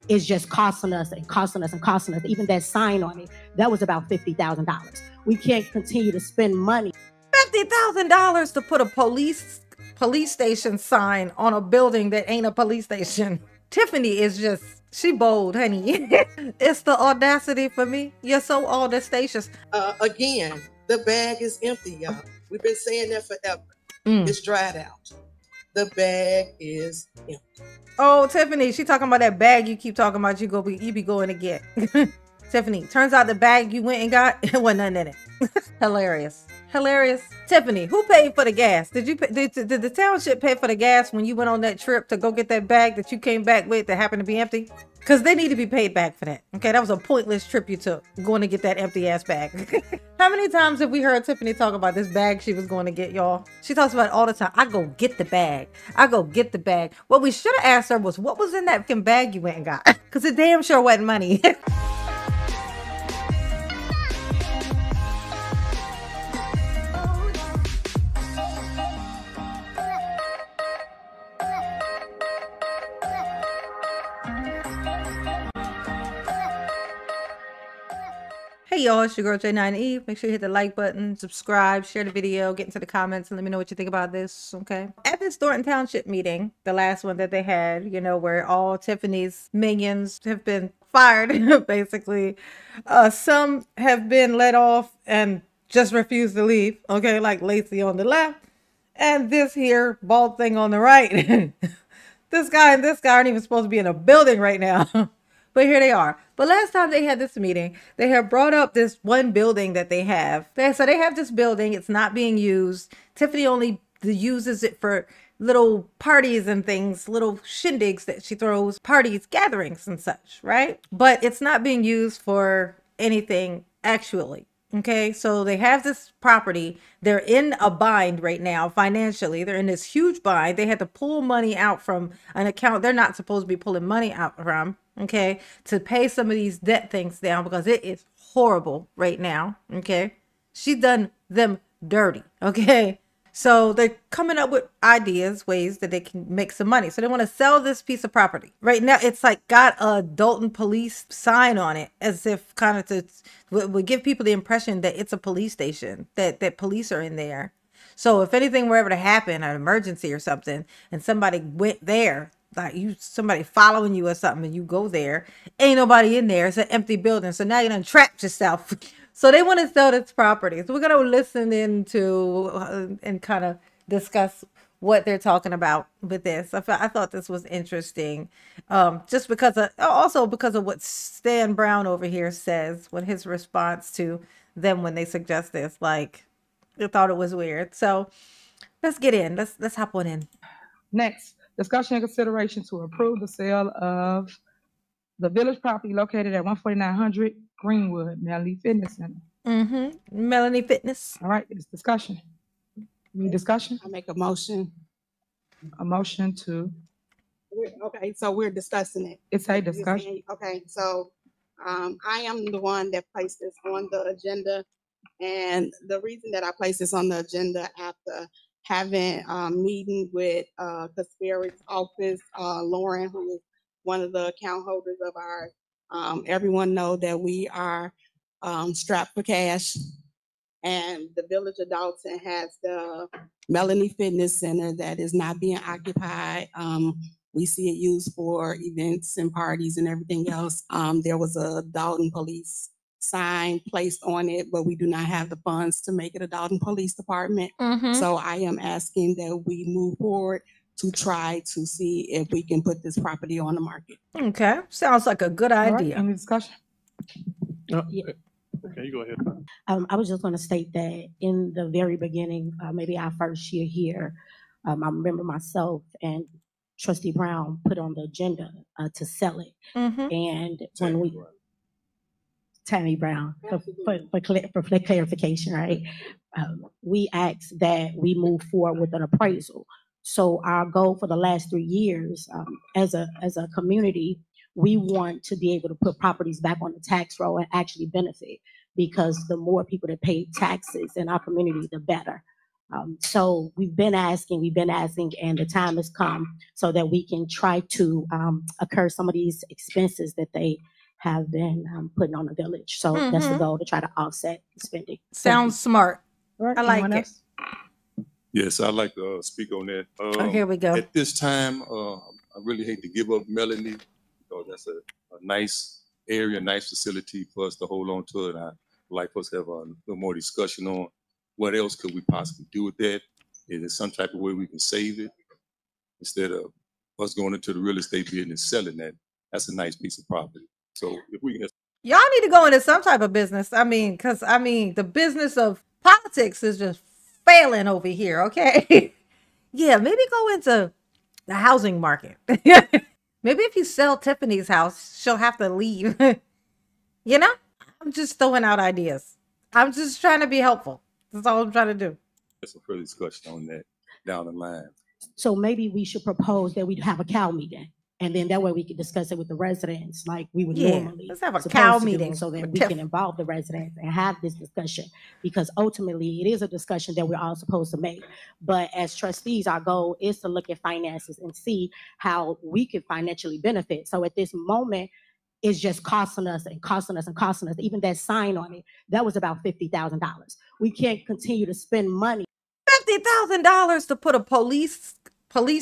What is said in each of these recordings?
is just costing us and costing us and costing us. Even that sign on it, that was about $50,000. We can't continue to spend money. $50,000 to put a police station sign on a building that ain't a police station. Tiffany is just, she bold, honey. It's the audacity for me. You're so audacious. Again, the bag is empty, y'all. We've been saying that forever. It's dried out. The bag is empty. Oh, Tiffany, she talking about that bag you keep talking about. You be going to get. Tiffany, turns out the bag you went and got, it wasn't nothing in it. Hilarious. Tiffany, who paid for the gas? Did the township pay for the gas when you went on that trip to go get that bag that you came back with that happened to be empty? Because they need to be paid back for that. Okay, that was a pointless trip you took, going to get that empty ass bag. How many times have we heard Tiffany talk about this bag she was going to get, y'all? She talks about it all the time. I go get the bag. What we should have asked her was, what was in that bag you went and got? Because it damn sure wasn't money. Hey y'all, it's your girl J9 Eve. Make sure you hit the like button, subscribe, share the video, get into the comments, and let me know what you think about this, okay? At this Thornton Township meeting, the last one that they had, you know, where all Tiffany's minions have been fired, basically. Some have been let off and just refused to leave, okay? Like Lacey on the left, and this here bald thing on the right. This guy and this guy aren't even supposed to be in a building right now. But here they are. But last time they had this meeting, they have brought up this one building that they have. So they have this building. It's not being used. Tiffany only uses it for little parties and things, little shindigs that she throws, parties, gatherings and such, right? But it's not being used for anything actually. Okay, so they have this property. They're in a bind right now financially. They're in this huge bind. They had to pull money out from an account they're not supposed to be pulling money out from, okay, to pay some of these debt things down because it is horrible right now, okay? She done them dirty, okay? So they're coming up with ideas, ways that they can make some money. So they want to sell this piece of property. Right now, it's like got a Dalton police sign on it, as if kind of would give people the impression that it's a police station, that police are in there. So if anything were ever to happen, an emergency or something, and somebody went there, like somebody following you or something, and you go there, ain't nobody in there. It's an empty building. So now you done trapped yourself. So they want to sell this property. So we're going to listen into and kind of discuss what they're talking about with this. I thought this was interesting, just because of what Stan Brown over here says, when his response to them when they suggest this, like, I thought it was weird. So let's get in. Let's hop on in. Next, discussion and consideration to approve the sale of the village property located at 14900 Greenwood, Melanie Fitness Center. Melanie Fitness. All right, it's discussion. Any discussion? I make a motion. A motion to. Okay, so we're discussing it. It's a discussion. Okay, so I am the one that placed this on the agenda, and the reason that I placed this on the agenda after having a meeting with Kasperi's office, Lauren, who is one of the account holders of ours. Everyone know that we are strapped for cash, and the Village of Dalton has the Melanie Fitness Center that is not being occupied. We see it used for events and parties and everything else. There was a Dalton Police sign placed on it, but we do not have the funds to make it a Dalton Police Department. So I am asking that we move forward to try to see if we can put this property on the market. Okay, sounds like a good idea. Right, any discussion? Okay, you go ahead. I was just going to state that in the very beginning, maybe our first year here, I remember myself and Trustee Brown put on the agenda to sell it. And when we, Tammy Brown, for clarification, right? We asked that we move forward with an appraisal. So our goal for the last 3 years, as a community, we want to be able to put properties back on the tax roll and actually benefit, because the more people that pay taxes in our community, the better. So we've been asking, and the time has come so that we can try to occur some of these expenses that they have been putting on the village. So that's the goal, to try to offset spending. Sounds smart. All right, I like anyone it. else? Yes, I'd like to speak on that. Oh, here we go. At this time, I really hate to give up Melanie, because that's a nice area, nice facility for us to hold on to. And I'd like us to have a little more discussion on what else could we possibly do with that. Is there some type of way we can save it instead of us going into the real estate business selling that? That's a nice piece of property. So if we can, Y'all need to go into some type of business. I mean, because the business of politics is just failing over here. Okay. Yeah, maybe go into the housing market. Maybe if you sell Tiffany's house, she'll have to leave. You know, I'm just throwing out ideas. I'm just trying to be helpful. That's all I'm trying to do. there's a further discussion on that down the line. So maybe we should propose that we have a cow meeting, and then that way we can discuss it with the residents like we would normally. Let's have a supposed cow to do, meeting so that with we Tiff. can involve the residents and have this discussion, because ultimately it is a discussion that we're all supposed to make. But as trustees, our goal is to look at finances and see how we can financially benefit. So at this moment, it's just costing us and costing us and costing us. Even that sign on it, that was about $50,000. We can't continue to spend money. $50,000 to put a police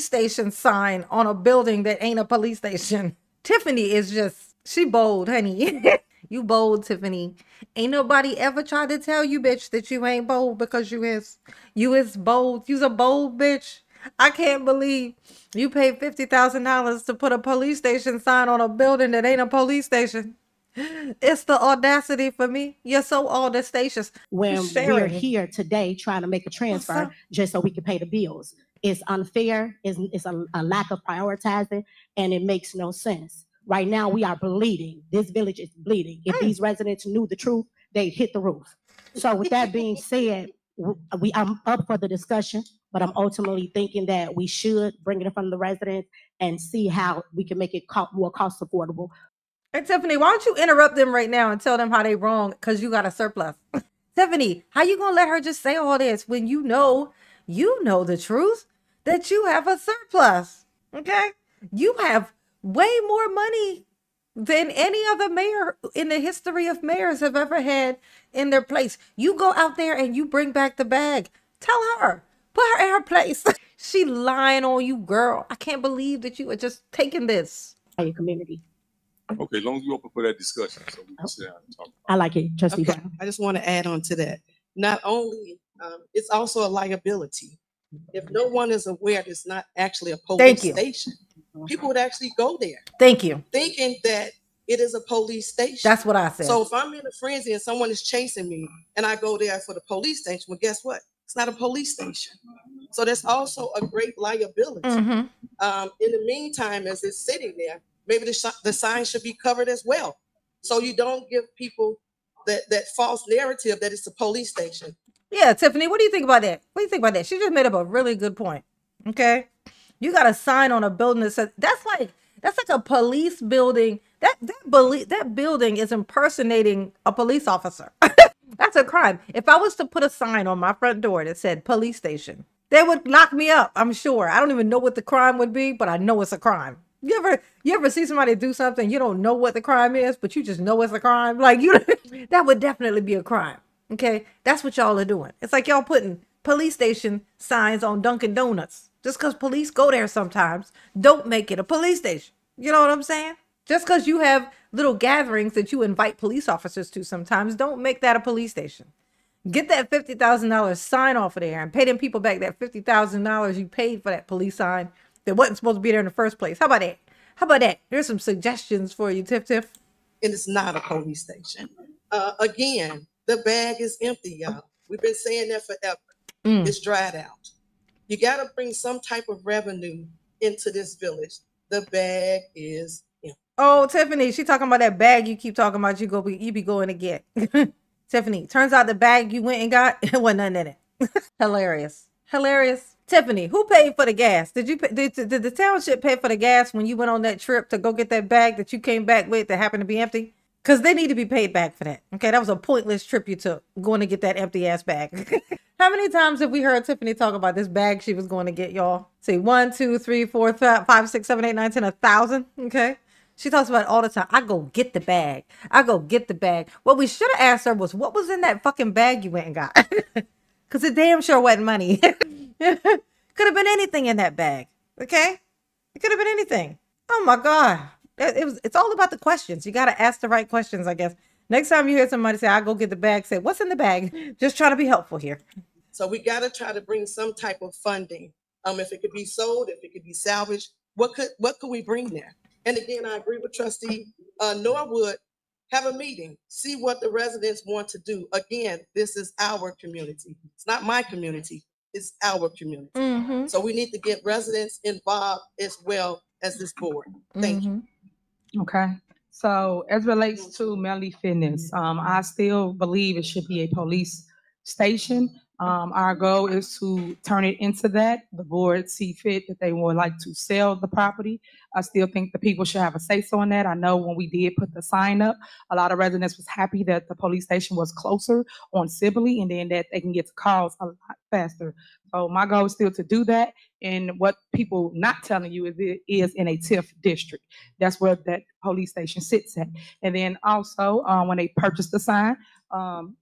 station sign on a building that ain't a police station. Tiffany is just, she bold, honey. You bold, Tiffany. Ain't nobody ever tried to tell you, bitch, that you ain't bold, because you is bold. You's a bold bitch. I can't believe you paid $50,000 to put a police station sign on a building that ain't a police station. It's the audacity for me. You're so audacious. When we're Sharing. here today trying to make a transfer just so we can pay the bills. It's unfair, it's a lack of prioritizing, and it makes no sense. Right now, we are bleeding. This village is bleeding. If these residents knew the truth, they'd hit the roof. So with that being said, I'm up for the discussion, but I'm ultimately thinking that we should bring it in front of the residents and see how we can make it more cost affordable. Hey, Tiffany, why don't you interrupt them right now and tell them how they wrong because you got a surplus? Tiffany, how you gonna let her just say all this when you know the truth, that you have a surplus, okay? You have way more money than any other mayor in the history of mayors have ever had in their place. You go out there and you bring back the bag. Tell her. Put her in her place. She lying on you, girl. I can't believe that you are just taking this. Your community. Okay, as long as you open for that discussion, so we can sit down and talk about it. I like it, Trustee Brown. I just want to add on to that. Not only, it's also a liability. If no one is aware, it's not actually a police station. People would actually go there. Thank you. Thinking that it is a police station. That's what I said. So if I'm in a frenzy and someone is chasing me and I go there for the police station, well, guess what? It's not a police station. So that's also a great liability. In the meantime, as it's sitting there, maybe the sign should be covered as well. So you don't give people that false narrative that it's a police station. Yeah, Tiffany, what do you think about that? What do you think about that? She just made up a really good point. Okay. You got a sign on a building that says that's like a police building. That building is impersonating a police officer. That's a crime. If I was to put a sign on my front door that said police station, they would lock me up, I'm sure. I don't even know what the crime would be, but I know it's a crime. You ever see somebody do something, you don't know what the crime is, but you just know it's a crime? Like, that would definitely be a crime. Okay? That's what y'all are doing. It's like y'all putting police station signs on Dunkin' Donuts. Just because police go there sometimes, don't make it a police station. You know what I'm saying? Just because you have little gatherings that you invite police officers to sometimes, don't make that a police station. Get that $50,000 sign off of there and pay them people back that $50,000 you paid for that police sign that wasn't supposed to be there in the first place. How about that? How about that? Here's some suggestions for you, Tiff. And it's not a police station. Again, the bag is empty, y'all. We've been saying that forever. It's dried out. You got to bring some type of revenue into this village. The bag is empty. Oh, Tiffany, she talking about that bag you keep talking about. You be going to get. Tiffany, turns out the bag you went and got, it wasn't nothing in it. Hilarious. Tiffany, who paid for the gas? Did the township pay for the gas when you went on that trip to go get that bag that you came back with that happened to be empty? Because they need to be paid back for that. Okay, that was a pointless trip you took, going to get that empty ass bag. How many times have we heard Tiffany talk about this bag she was going to get, y'all? See, 1, 2, 3, 4, 5, 6, 7, 8, 9, 10, 1,000. Okay. She talks about it all the time. I go get the bag. I go get the bag. What we should have asked her was, what was in that fucking bag you went and got? Because it damn sure wasn't money. Could have been anything in that bag. Okay? It could have been anything. Oh my God. It's all about the questions. You got to ask the right questions, I guess. Next time you hear somebody say, I go get the bag, say, what's in the bag? Just try to be helpful here. So we got to try to bring some type of funding. If it could be sold, if it could be salvaged, what could we bring there? And again, I agree with Trustee Norwood. Have a meeting, see what the residents want to do. Again, this is our community. It's not my community. It's our community. Mm-hmm. So we need to get residents involved as well as this board. Thank you. Okay. So as relates to Melody Fitness, I still believe it should be a police station. Our goal is to turn it into that. The board see fit that they would like to sell the property. I still think the people should have a say-so on that. I know when we did put the sign up, a lot of residents was happy that the police station was closer on Sibley and then that they can get to calls a lot faster. So my goal is still to do that. And what people not telling you is it is in a TIF district. That's where that police station sits at. And then also when they purchased the sign,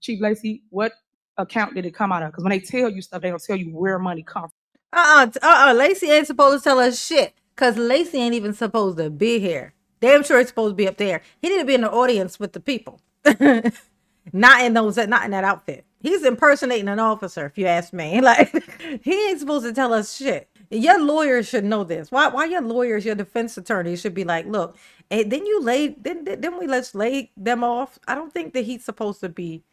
Chief Lacey, what account did it come out of? Because when they tell you stuff, they don't tell you where money comes from. Lacey ain't supposed to tell us shit. Because Lacey ain't even supposed to be here. Damn sure he's supposed to be up there. He need to be in the audience with the people. not in that outfit. He's impersonating an officer, if you ask me. Like, he ain't supposed to tell us shit. Your lawyers should know this. Why your lawyers, your defense attorneys should be like, look, didn't we let's lay them off? I don't think that he's supposed to be.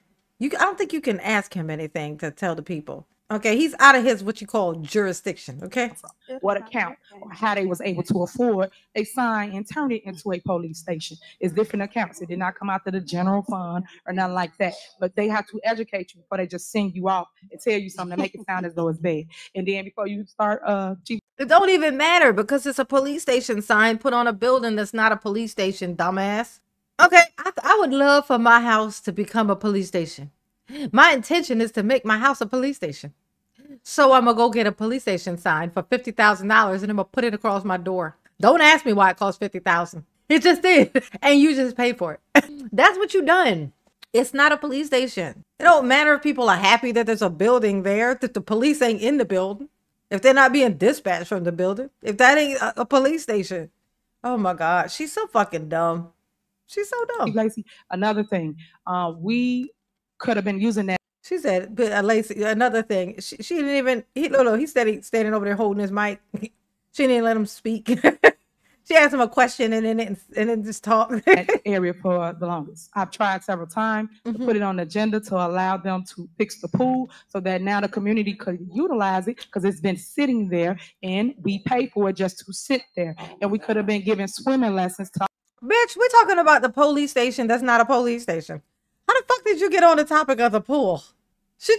I don't think you can ask him anything to tell the people. Okay, he's out of his what you call jurisdiction. Okay, what account or how they was able to afford a sign and turn it into a police station. It's different accounts. It did not come out to the general fund or nothing like that. But they have to educate you before they just send you off and tell you something to make it sound as though it's bad. And then before you start, it don't even matter because it's a police station sign put on a building that's not a police station, dumbass. Okay, I would love for my house to become a police station. My intention is to make my house a police station. So I'm going to go get a police station sign for $50,000 and I'm going to put it across my door. Don't ask me why it cost $50,000. It just did. And you just pay for it. That's what you done. It's not a police station. It don't matter if people are happy that there's a building there, that the police ain't in the building. If they're not being dispatched from the building. If that ain't a police station. Oh my God. She's so fucking dumb. She's so dumb. Lacey, another thing. We could have been using that. She said, Lacey, another thing. She didn't even, he said he's standing over there holding his mic. She didn't let him speak. She asked him a question and then just talk. That area for the longest. I've tried several times to put it on the agenda to allow them to fix the pool so that now the community could utilize it because it's been sitting there and we pay for it just to sit there. And we could have been giving swimming lessons to. Bitch, we're talking about the police station. That's not a police station. How the fuck did you get on the topic of the pool? She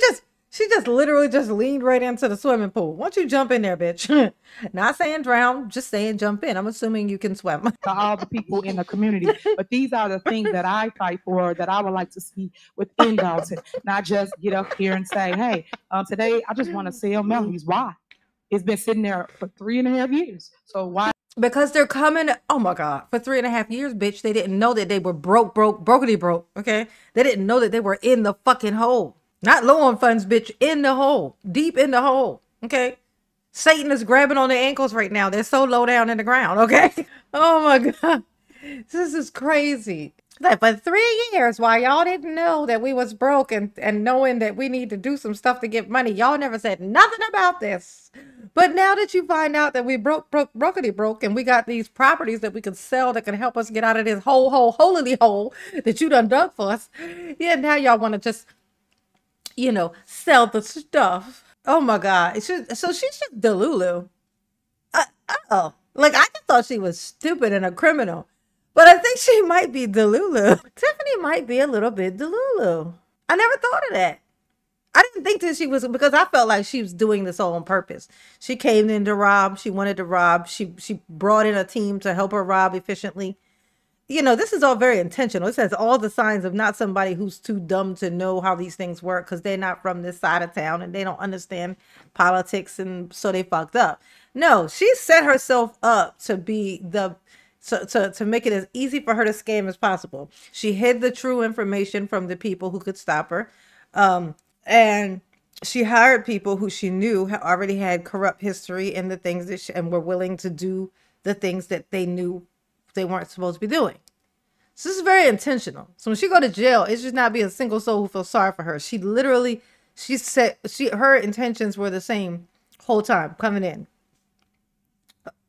just literally just leaned right into the swimming pool. Why don't you jump in there, bitch? Not saying drown, just saying jump in. I'm assuming you can swim. To all the people in the community. But these are the things that I fight for, that I would like to see within Dalton. Not just get up here and say, hey, today I just want to sell Melody's. Why? It's been sitting there for 3.5 years. So why? Because they're coming, oh my God, for 3.5 years, bitch. They didn't know that they were brokety broke, okay? They didn't know that they were in the fucking hole. Not low on funds, bitch, in the hole, deep in the hole, okay? Satan is grabbing on their ankles right now. They're so low down in the ground, okay? Oh my God, this is crazy. Like for 3 years, while y'all didn't know that we was broke and knowing that we need to do some stuff to get money, y'all never said nothing about this. But now that you find out that we brokety broke and we got these properties that we could sell that can help us get out of this holy hole that you done dug for us, yeah, now y'all want to just, you know, sell the stuff. Oh my God. So she's just Delulu. Uh-oh. Like, I just thought she was stupid and a criminal. But I think she might be Delulu. Tiffany might be a little bit Delulu. I never thought of that. I didn't think that she was, because I felt like she was doing this all on purpose. She came in to rob. She wanted to rob. She brought in a team to help her rob efficiently. you know, this is all very intentional. It says all the signs of not somebody who's too dumb to know how these things work because they're not from this side of town and they don't understand politics, and so they fucked up. No, she set herself up to be the to make it as easy for her to scam as possible. She hid the true information from the people who could stop her, and she hired people who she knew already had corrupt history in the things that and were willing to do the things that they knew they weren't supposed to be doing. So this is very intentional. So when she go to jail, it should not be a single soul who feels sorry for her. She literally, she said her intentions were the same whole time coming in.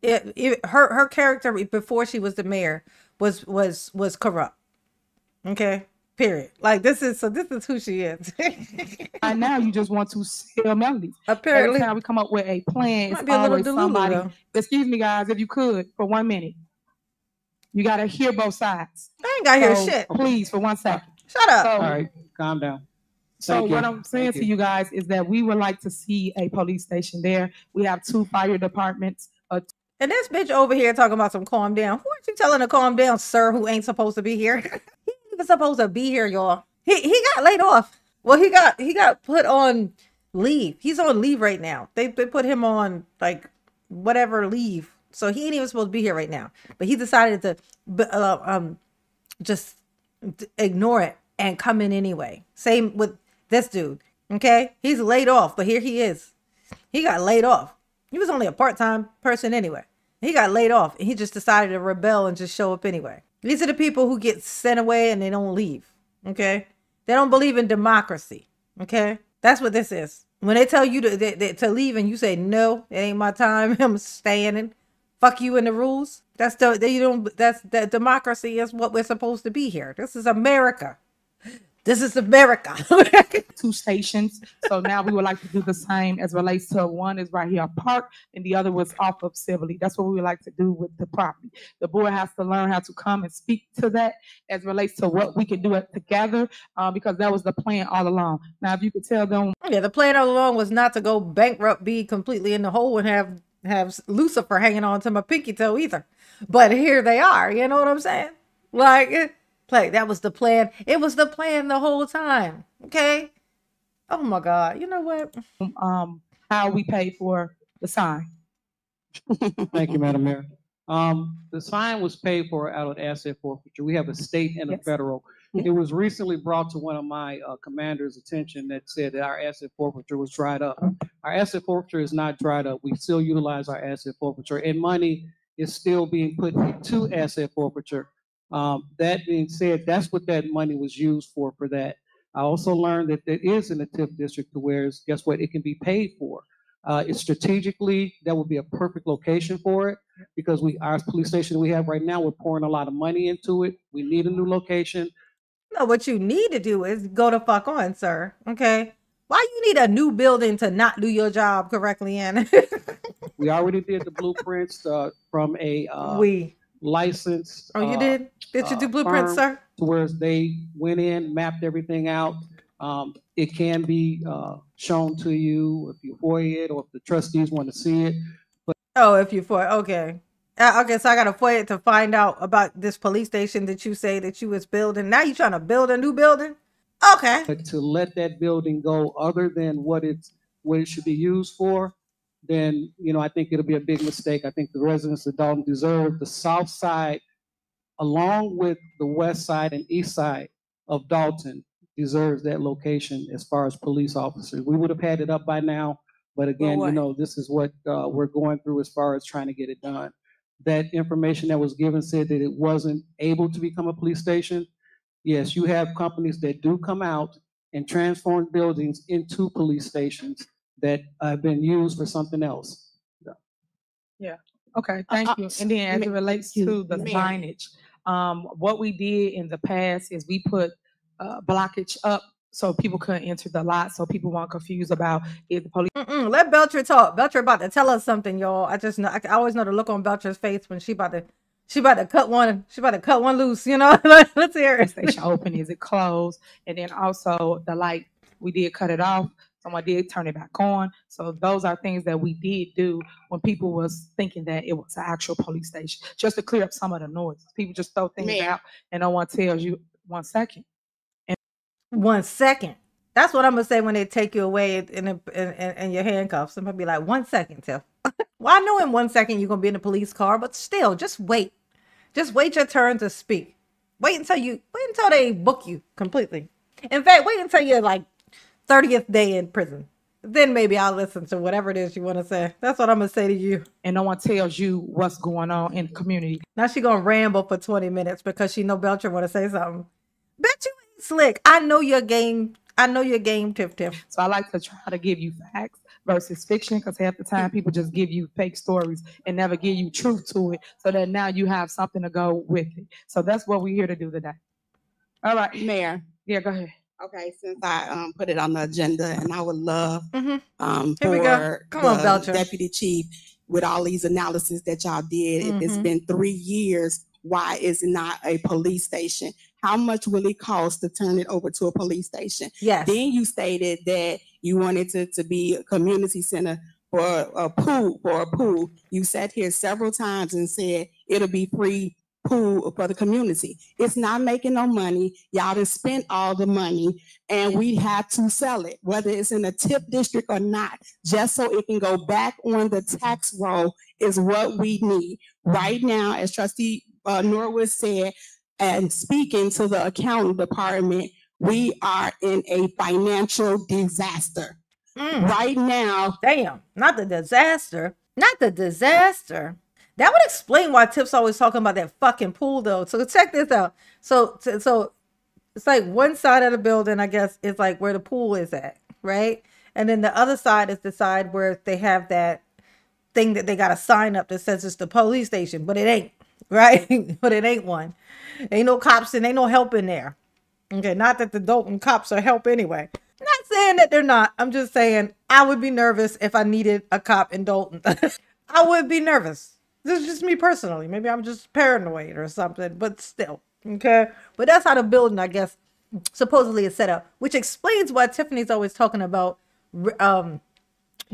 Her character before she was the mayor was corrupt. Okay, period. Like this is who she is. Right now, you just want to sell Melody. Apparently, every time we come up with a plan, it's might be a little always delulu, somebody. though. Excuse me, guys, if you could for 1 minute, you gotta hear both sides. I ain't got to hear So, shit. Please, for 1 second. Shut up. So, All right, calm down. So Thank what you. I'm saying Thank to you guys is that we would like to see a police station there. We have 2 fire departments. And this bitch over here talking about some calm down. Who are you telling to calm down, sir, who ain't supposed to be here? He ain't even supposed to be here, y'all. He got laid off. Well, he got put on leave. He's on leave right now. They put him on like whatever leave. So he ain't even supposed to be here right now. But he decided to just ignore it and come in anyway. Same with this dude. Okay? He's laid off, but here he is. He got laid off. He was only a part-time person anyway. He got laid off and he just decided to rebel and just show up anyway. These are the people who get sent away and they don't leave. Okay? They don't believe in democracy. Okay? That's what this is. When they tell you to leave and you say, no, it ain't my time, I'm staying, fuck you and the rules. That's that democracy is what we're supposed to be here. This is America. This is America. 2 stations. So now we would like to do the same as relates to one is right here Park and the other was off of Sibley. That's what we would like to do with the property. The board has to learn how to come and speak to that as relates to what we can do it together because that was the plan all along. Now, if you could tell them. Yeah, the plan all along was not to go bankrupt, be completely in the hole and have Lucifer hanging on to my pinky toe either. But here they are. You know what I'm saying? Like, that was the plan. It was the plan the whole time. Okay. Oh my God. You know what? How we pay for the sign. Thank you, Madam Mayor. The sign was paid for out of asset forfeiture. We have a state and a federal. It was recently brought to one of my commander's attention that said that our asset forfeiture was dried up. Our asset forfeiture is not dried up. We still utilize our asset forfeiture and money is still being put into asset forfeiture. That being said, that's what that money was used for that. I also learned that there is in the TIF district to where, guess what, it can be paid for. It's strategically, that would be a perfect location for it because our police station we have right now, we're pouring a lot of money into it. We need a new location. No, what you need to do is go to fuck on, sir. Okay. Why you need a new building to not do your job correctly in? We already did the blueprints from a licensed. Oh, you did? Did you do blueprints, sir? To where they went in, mapped everything out. It can be shown to you if you FOIA it or if the trustees want to see it. But if you FOIA, okay. Okay, so I got to FOIA it to find out about this police station that you say that you was building. Now you trying to build a new building? Okay. But to let that building go other than what it should be used for, then, I think it'll be a big mistake. I think the residents of Dalton deserve the south side, along with the west side and east side of Dalton, deserves that location as far as police officers. We would have had it up by now, but again, this is what we're going through as far as trying to get it done. That information that was given said that it wasn't able to become a police station. Yes, you have companies that do come out and transform buildings into police stations that have been used for something else. Yeah. Okay. Thank you. And then as it relates to the signage, what we did in the past is we put blockage up so people couldn't enter the lot, so people weren't confused about if the police. Let Belcher talk. Belcher about to tell us something, y'all. I just know. I always know the look on Belcher's face when she about to cut one. She about to cut one loose. Let's hear it. Station open? Is it closed? And then also the light, we did cut it off. Someone did turn it back on. So those are things that we did do when people was thinking that it was an actual police station, just to clear up some of the noise. People just throw things Mayor. out and no one tells you 1 second. 1 second. That's what I'm gonna say when they take you away in your handcuffs. I'm gonna be like, 1 second, Tiff. Well, I know in 1 second you're gonna be in a police car, but still, just wait. Just wait your turn to speak. Wait until they book you completely. In fact, wait until you're like 30th day in prison. Then maybe I'll listen to whatever it is you want to say. That's what I'm gonna say to you. And no one tells you what's going on in the community. Now she gonna ramble for 20 minutes because she know Belcher want to say something. Bet you ain't slick. I know your game. I know your game, Tiff. So I like to try to give you facts versus fiction, because half the time people just give you fake stories and never give you truth to it, so that now you have something to go with it. So that's what we're here to do today. All right, Mayor. Yeah, go ahead. Okay, since I put it on the agenda, and I would love Here for we go. Come on, the Belcher. deputy chief, with all these analysis that y'all did, if it's been 3 years, why is it not a police station? How much will it cost to turn it over to a police station? Yes. Then you stated that you wanted it to be a community center for a pool. You sat here several times and said it'll be free pool for the community. It's not making no money. Y'all done spent all the money, and we have to sell it, whether it's in a TIP district or not, just so it can go back on the tax roll is what we need. Right now, as Trustee Norwood said, and speaking to the accounting department, we are in a financial disaster. Right now. Damn, not the disaster. Not the disaster. That would explain why Tip's always talking about that fucking pool, though. So check this out. So it's like one side of the building, I guess, is like where the pool is at, right? And then the other side is the side where they have that thing that they got a sign up that says it's the police station, but it ain't, right? But it ain't one. Ain't no cops and ain't no help in there. Okay, not that the Dalton cops are help anyway. Not saying that they're not. I'm just saying I would be nervous if I needed a cop in Dalton. I would be nervous. This is just me personally. Maybe I'm just paranoid or something, but still. Okay. But that's how the building, I guess, supposedly is set up, which explains why Tiffany's always talking about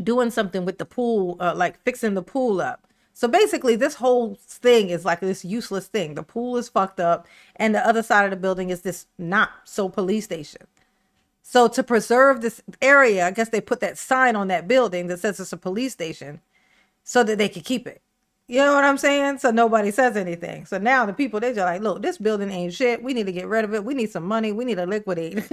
doing something with the pool, like fixing the pool up. So basically this whole thing is like this useless thing. The pool is fucked up and the other side of the building is this not so police station. So to preserve this area, I guess they put that sign on that building that says it's a police station so that they could keep it. You know what I'm saying? So nobody says anything. So now the people, they're just like, look, this building ain't shit. We need to get rid of it. We need some money. We need to liquidate.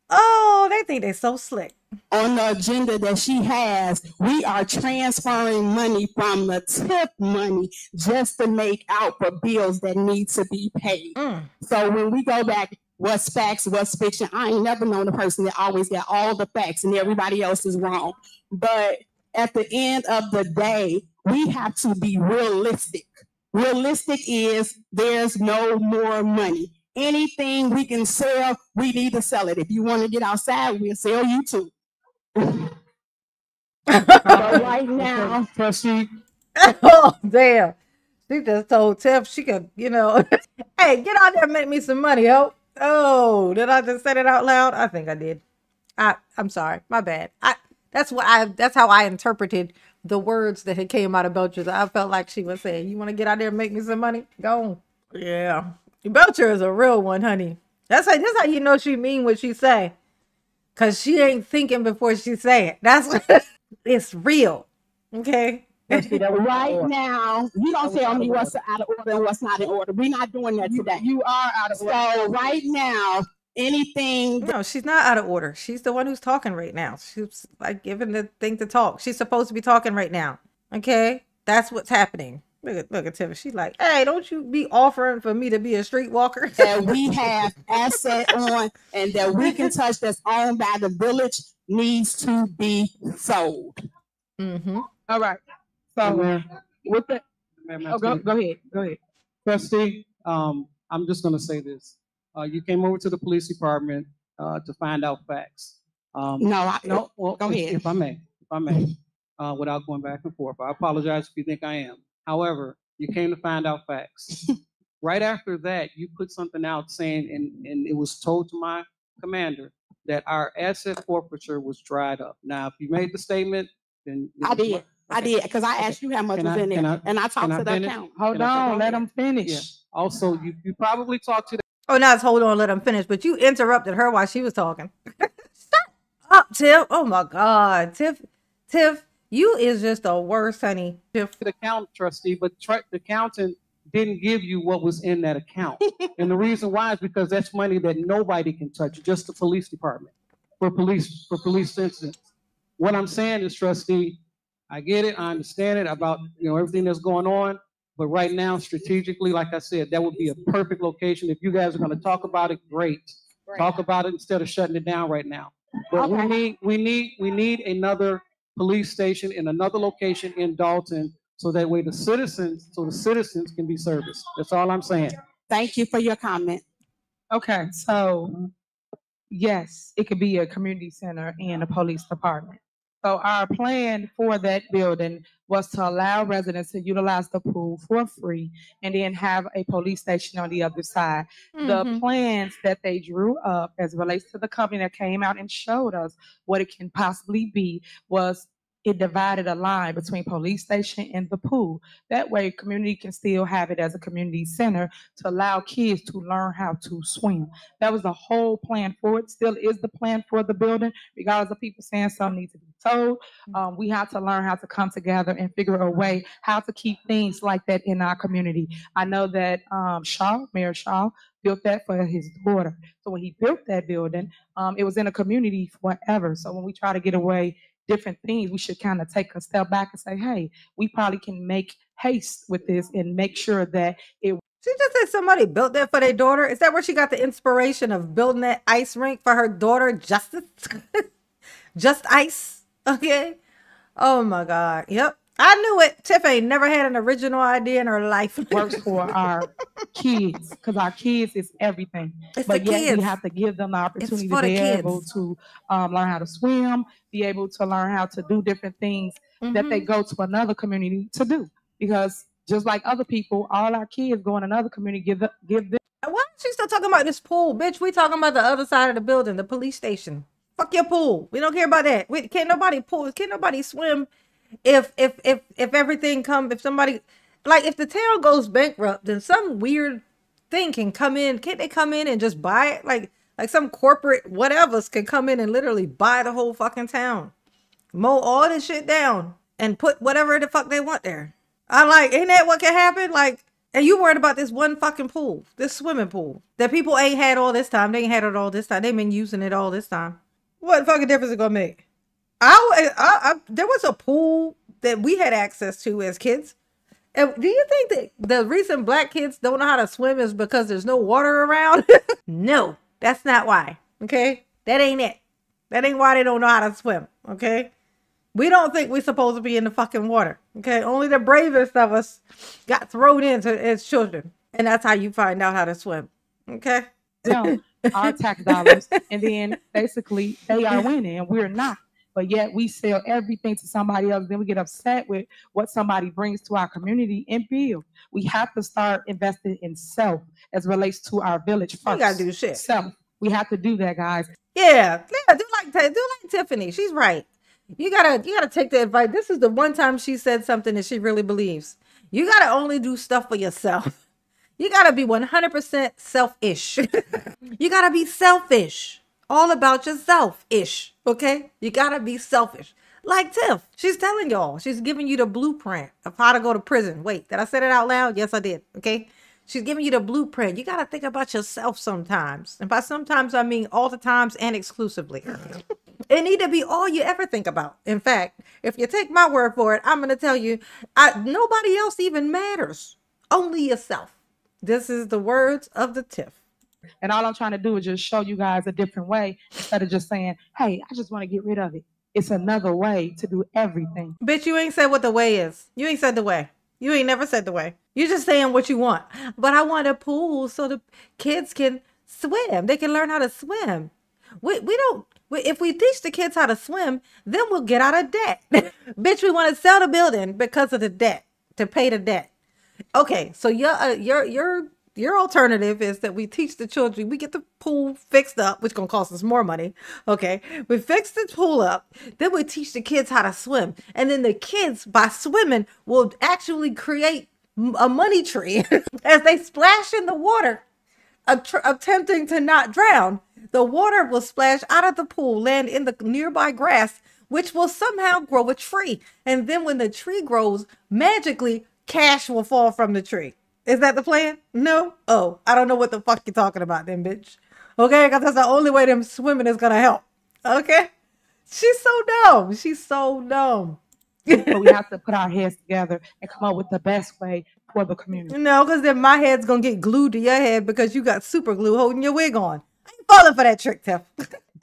Oh, they think they're so slick. On the agenda that she has, we are transferring money from the TIP money just to make out for bills that need to be paid. So when we go back, what's facts, what's fiction, I ain't never known a person that always got all the facts and everybody else is wrong. But at the end of the day, we have to be realistic. Realistic is there's no more money. Anything we can sell, we need to sell it. If you want to get outside, we'll sell you too. But right now, Trustee. Oh, damn. She just told Tiff she could, you know, hey, get out there and make me some money, ho. Oh, did I just say it out loud? I think I did. I'm sorry. My bad. That's how I interpreted the words that had came out of Belcher. I felt like she was saying, you want to get out there and make me some money? Go on. Yeah. Belcher is a real one, honey. That's how you know she mean what she say. Cause she ain't thinking before she say it. That's what it's real. Okay. right now, you don't tell me what's out of order and what's not in order. We're not doing that today. You are out of order. So right now, anything. No, she's not out of order. She's the one who's talking right now. She's like given the thing to talk. She's supposed to be talking right now. Okay, that's what's happening. Look at Tiffany. She's like, hey, don't you be offering for me to be a streetwalker? That we have asset on and that we can touch that's owned by the village needs to be sold. All right. So with the go ahead. Trustee, I'm just going to say this. You came over to the police department to find out facts. Well, Well, go ahead. If I may, without going back and forth. I apologize if you think I am. However, you came to find out facts. Right after that, you put something out saying, and it was told to my commander, that our asset forfeiture was dried up. Now, if you made the statement, then I did. I did, because I asked you how much was in there, and I talked to the account. Hold on, let them finish. Yeah. Also, you probably talked to Oh, now it's hold on, let him finish. But you interrupted her while she was talking. Stop up, Tiff. Oh my God, Tiff, you is just the worst, honey. Tiff. the account trustee, but the accountant didn't give you what was in that account. And the reason why is because that's money that nobody can touch, just the police department for police incidents. What I'm saying is, trustee, I get it, I understand it about everything that's going on, but right now, strategically, like I said, that would be a perfect location. If you guys are going to talk about it, great. Right. Talk about it instead of shutting it down right now. But okay. we need another police station in another location in Dalton, so that way the citizens can be serviced. That's all I'm saying. Thank you for your comment. Okay, so yes, it could be a community center and a police department. So our plan for that building was to allow residents to utilize the pool for free and then have a police station on the other side. The plans that they drew up as it relates to the company that came out and showed us what it can possibly be was it divided a line between police station and the pool. That way, community can still have it as a community center to allow kids to learn how to swim. That was the whole plan for it. Still is the plan for the building, regardless of people saying something needs to be told. We have to learn how to come together and figure a way how to keep things like that in our community. I know that Mayor Shaw, built that for his daughter. So when he built that building, it was in a community forever. So when we try to get away different things, we should kind of take a step back and say, hey, we probably can make haste with this and make sure that it. She just said somebody built that for their daughter. Is that where she got the inspiration of building that ice rink for her daughter, Justice? Just Ice? Okay. Oh my God. Yep. I knew it. Tiff ain't never had an original idea in her life. Works for our kids, because our kids is everything. But yet we have to give them the opportunity to be able to learn how to swim, be able to learn how to do different things that they go to another community to do. Because just like other people, all our kids go in another community, give them. Why are you still talking about this pool, bitch? We talking about the other side of the building, the police station. Fuck your pool. We don't care about that. Can't nobody swim. If everything if somebody, like if the town goes bankrupt, then some weird thing can come in. Can't they come in and just buy it? Like some corporate whatevers can come in and literally buy the whole fucking town, mow all this shit down and put whatever the fuck they want there. Ain't that what can happen? And you worried about this one fucking pool, this swimming pool that people ain't had all this time. They ain't had it all this time. They've been using it all this time. What fucking difference is it gonna make? There was a pool that we had access to as kids. And do you think that the reason black kids don't know how to swim is because there's no water around? No, that's not why. Okay, that ain't it. That ain't why they don't know how to swim. Okay, we don't think we're supposed to be in the fucking water. Okay, only the bravest of us got thrown into as children, and that's how you find out how to swim. Okay, our tax dollars, and then basically they are winning and we're not. But yet we sell everything to somebody else. Then we get upset with what somebody brings to our community and build. We have to start investing in self as relates to our village first. We gotta do shit. Self. We have to do that, guys. Yeah. Do like Tiffany. She's right. You gotta take the advice. This is the one time she said something that she really believes. You gotta only do stuff for yourself. You gotta be 100% selfish. You gotta be selfish. All about yourself-ish, okay? You gotta be selfish. Like Tiff, she's telling y'all. She's giving you the blueprint of how to go to prison. Wait, did I say it out loud? Yes, I did, okay? She's giving you the blueprint. You gotta think about yourself sometimes. And by sometimes, I mean all the times and exclusively. It need to be all you ever think about. In fact, if you take my word for it, I'm gonna tell you, nobody else even matters. Only yourself. This is the words of the Tiff. And all I'm trying to do is just show you guys a different way instead of just saying, hey, I just want to get rid of it. It's another way to do everything. Bitch, you ain't said what the way is. You ain't said the way. You ain't never said the way. You're just saying what you want. But I want a pool so the kids can swim. They can learn how to swim. If we teach the kids how to swim, then we'll get out of debt. Bitch, we want to sell the building because of the debt, to pay the debt. Okay, so your Your alternative is that we teach the children, we get the pool fixed up, which gonna cost us more money. Okay, we fix the pool up, then we teach the kids how to swim, and then the kids, by swimming, will actually create a money tree as they splash in the water, attempting to not drown. The water will splash out of the pool, land in the nearby grass, which will somehow grow a tree. And then when the tree grows, magically, cash will fall from the tree. Is that the plan? No? Oh, I don't know what the fuck you're talking about then, bitch. Okay, because that's the only way them swimming is going to help. Okay? She's so dumb. She's so dumb. So we have to put our heads together and come up with the best way for the community. No, because then my head's going to get glued to your head because you got super glue holding your wig on. I ain't falling for that trick, Tiff.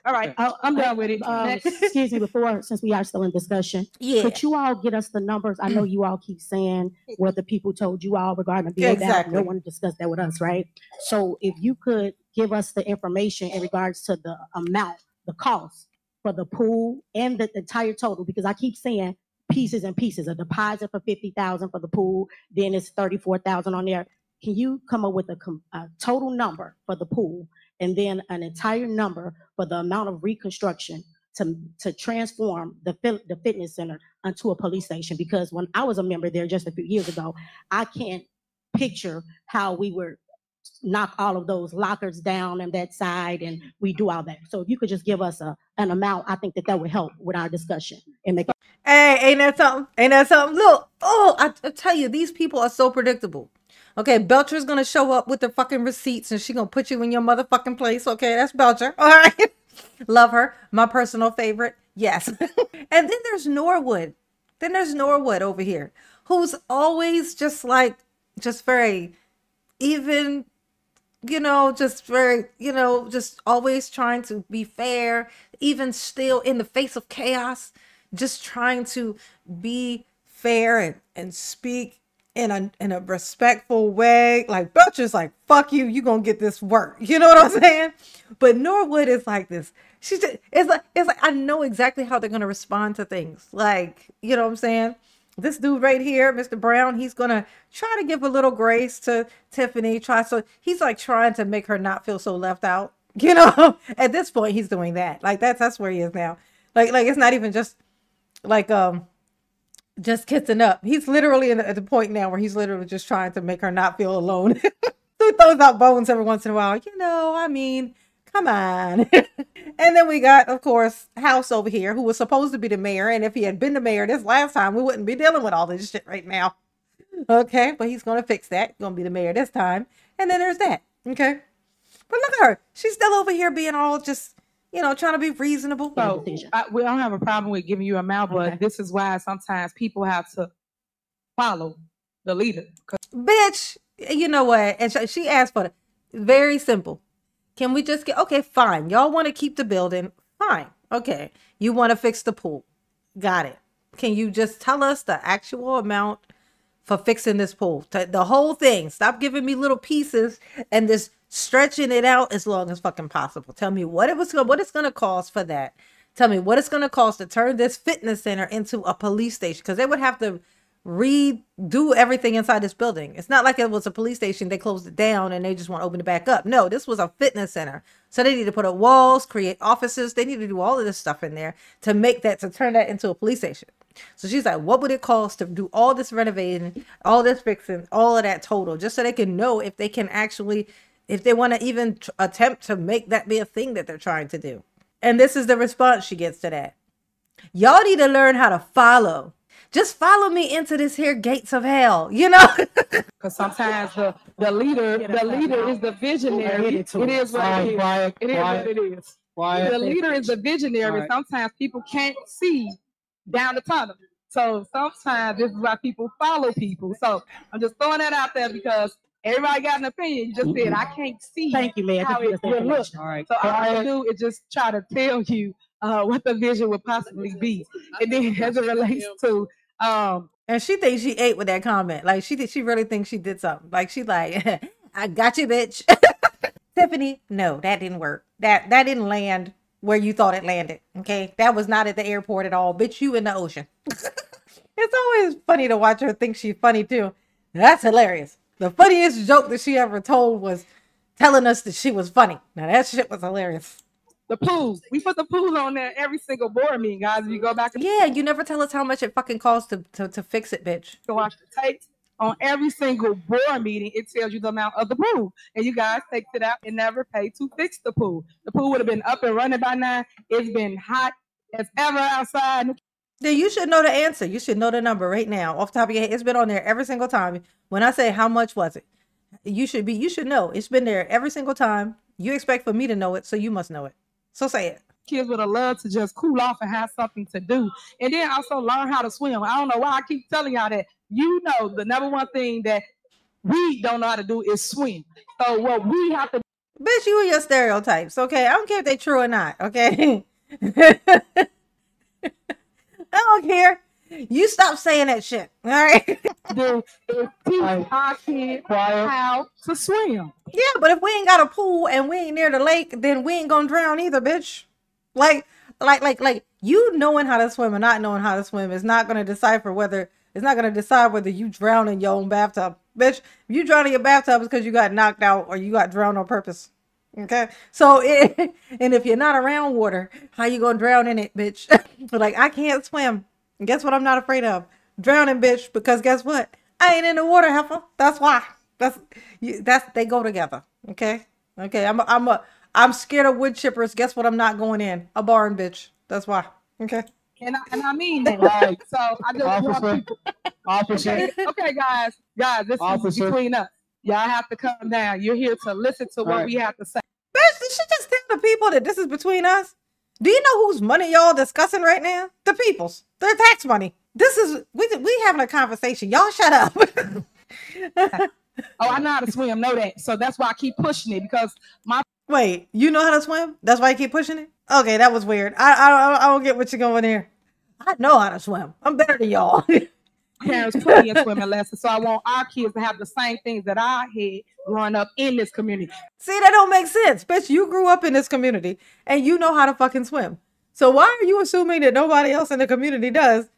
All right, I'm done with it. Excuse me, before, since we are still in discussion, Yeah. could you all get us the numbers? I know you all keep saying what the people told you all regarding the build out. Exactly. No one discussed that with us, right? So if you could give us the information in regards to the amount, the cost for the pool and the entire total, because I keep saying pieces and pieces, a deposit for 50,000 for the pool, then it's 34,000 on there. Can you come up with a total number for the pool and then an entire number for the amount of reconstruction to transform the fitness center into a police station? Because when I was a member there just a few years ago, I can't picture how we were knock all of those lockers down on that side and we do all that. So if you could just give us an amount, I think that would help with our discussion and make it. Hey, ain't that something? Ain't that something? Look, I tell you, these people are so predictable. Okay, Belcher's gonna show up with the fucking receipts and she gonna put you in your motherfucking place. Okay, that's Belcher. All right. Love her. My personal favorite. Yes. And then there's Norwood. Over here, who's always just very even, just very, just always trying to be fair, even still in the face of chaos, just trying to be fair and speak in a respectful way. Like Belcher's like, fuck you, you gonna get this work. You know what I'm saying? But Norwood is like this. It's like I know exactly how they're gonna respond to things. Like, you know what I'm saying? This dude right here, Mr. Brown, he's gonna try to give a little grace to Tiffany. He's like trying to make her not feel so left out. At this point, he's doing that. Like that's where he is now. Like it's not even just like just kissing up. He's literally at the point now where he's literally just trying to make her not feel alone. Who throws out bones every once in a while? Come on. And then we got, of course, House over here, who was supposed to be the mayor. And if he had been the mayor this last time, we wouldn't be dealing with all this shit right now. Okay, but he's going to fix that. Going to be the mayor this time. And then there's that. Okay. But look at her. She's still over here being all just, trying to be reasonable. So we don't have a problem with giving you a amount, but this is why sometimes people have to follow the leader. Bitch, you know what? And she asked for it. Very simple. Can we just okay, fine. Y'all want to keep the building? Fine. Okay. You want to fix the pool? Got it. Can you just tell us the actual amount for fixing this pool? The whole thing. Stop giving me little pieces and just stretching it out as long as fucking possible. Tell me what it's going to cost for that. Tell me what it's going to cost to turn this fitness center into a police station, because they would have to redo everything inside this building. It's not like it was a police station. They closed it down and they just want to open it back up. No, this was a fitness center. So they need to put up walls, create offices. They need to do all of this stuff in there to turn that into a police station. So she's like, what would it cost to do all this renovating, all this fixing, all of that total, just so they can know if they can actually, if they want to even attempt to make that be a thing that they're trying to do. And this is the response she gets to that. Y'all need to learn how to follow. Just follow me into this here gates of hell, Because sometimes the leader is the visionary. It is what it is. It is what it is. The leader is the visionary. Right. Sometimes people can't see down the tunnel. So sometimes this is why people follow people. So I'm just throwing that out there because everybody got an opinion. You just said, I can't see. Thank you, man. How it will look. All right. So all I do is just try to tell you what the vision would possibly be. And then as it relates to and she thinks she ate with that comment. Like she really thinks she did something. Like she like, I got you, bitch. Tiffany, no, that didn't work. That didn't land where you thought it landed. Okay, that was not at the airport at all. Bitch, you in the ocean. It's always funny to watch her think she's funny too. That's hilarious. The funniest joke that she ever told was telling us that she was funny. Now that shit was hilarious. The pool. We put the pool on there every single board meeting, guys. If you go back and Yeah, you never tell us how much it fucking costs to fix it, bitch. to watch the tapes, on every single board meeting, it tells you the amount of the pool. And you guys take it out and never pay to fix the pool. The pool would have been up and running by now. It's been hot as ever outside. Then you should know the answer. You should know the number right now off the top of your head. It's been on there every single time. When I say how much was it, you should know. It's been there every single time. You expect for me to know it, so you must know it. So say it. Kids would have loved to just cool off and have something to do. And then also learn how to swim. I don't know why I keep telling y'all that. You know, the number one thing that we don't know how to do is swim. So what we have to do. Bitch, you and your stereotypes, okay? I don't care if they true or not, okay? I don't care. You stop saying that shit, all right? Do is teach our kids how to swim. Yeah, but if we ain't got a pool and we ain't near the lake, then we ain't gonna drown either, bitch. Like you knowing how to swim and not knowing how to swim is not gonna decide whether you drown in your own bathtub. Bitch, if you drown in your bathtub, it's because you got knocked out or you got drowned on purpose. Okay, so and if you're not around water, how you gonna drown in it, bitch? Like, I can't swim. And guess what? I'm not afraid of drowning, bitch. Because guess what? I ain't in the water, heifer. That's why. That's they go together. Okay. I'm scared of wood chippers. Guess what? I'm not going in a barn, bitch. That's why. Okay. And I mean that. Right. So I just want people. Officer. Okay, guys, this is between us. Y'all have to calm down. You're here to listen to what we have to say. Bitch, did she just tell the people that this is between us? Do you know whose money y'all discussing right now? The people's. Their tax money. This is we having a conversation. Y'all shut up. Oh, I know how to swim. Know that. So that's why I keep pushing it because my. Wait, you know how to swim? That's why you keep pushing it? Okay, that was weird. I don't get what you're going there. I know how to swim. I'm better than y'all. Parents put me in swimming lessons, so I want our kids to have the same things that I had growing up in this community. See, that don't make sense. Bitch, you grew up in this community and you know how to fucking swim. So why are you assuming that nobody else in the community does?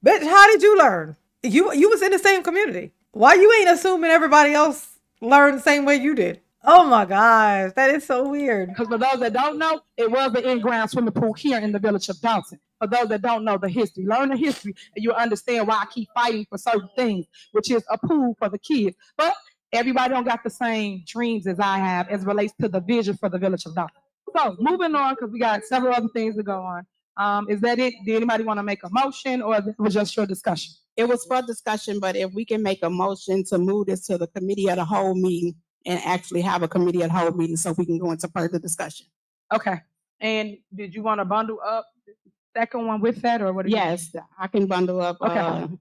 Bitch, how did you learn? You was in the same community. Why you ain't assuming everybody else learned the same way you did? Oh my gosh, that is so weird. Because for those that don't know, it was an in-ground swimming pool here in the village of Dalton. For those that don't know the history, learn the history and you'll understand why I keep fighting for certain things, which is a pool for the kids. But everybody don't got the same dreams as I have as relates to the vision for the village of Dalton. So moving on, because we got several other things to go on. Is that it? Did anybody want to make a motion or it was just your discussion? It was for discussion, but if we can make a motion to move this to the committee of the whole meeting and actually have a committee of the whole meeting so we can go into further discussion. Okay. And did you want to bundle up the second one with that or what? Yes, I can bundle up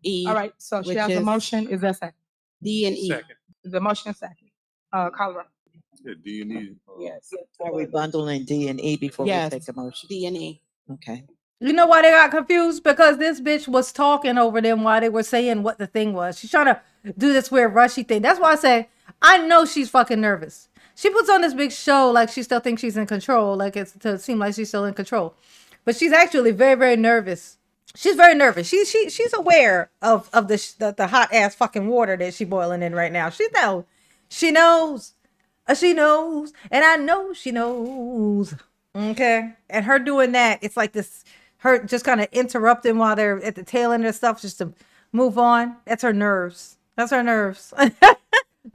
E. All right. So she has a motion. Is that second? D and E. Second. The motion is second. Colorado. Yeah, do you need? Yes. Are we bundling D and E before we take a motion? D and E. Okay. You know why they got confused? Because this bitch was talking over them while they were saying what the thing was. She's trying to do this weird rushy thing. That's why I say, I know she's fucking nervous. She puts on this big show like she still thinks she's in control, like it's to seem like she's still in control. But she's actually very, very nervous. She's very nervous. She's aware of the hot ass fucking water that she's boiling in right now. She knows. She knows. She knows. And I know she knows. Okay. And her doing that, it's like this, her just kind of interrupting while they're at the tail end of stuff just to move on. That's her nerves. That's her nerves.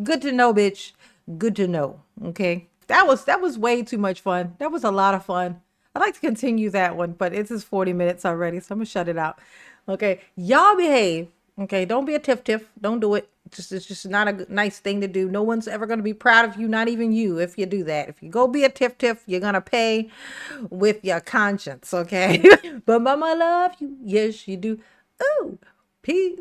Good to know, bitch. Good to know. Okay. That was way too much fun. That was a lot of fun. I'd like to continue that one, but it's just 40 minutes already, so I'm gonna shut it out. Okay. Y'all behave. Okay. Don't be a tiff. Don't do it. It's just not a nice thing to do. No one's ever going to be proud of you, not even you, if you do that. If you go be a tiff, you're going to pay with your conscience, okay? But mama love you. Yes, you do. Ooh, peace.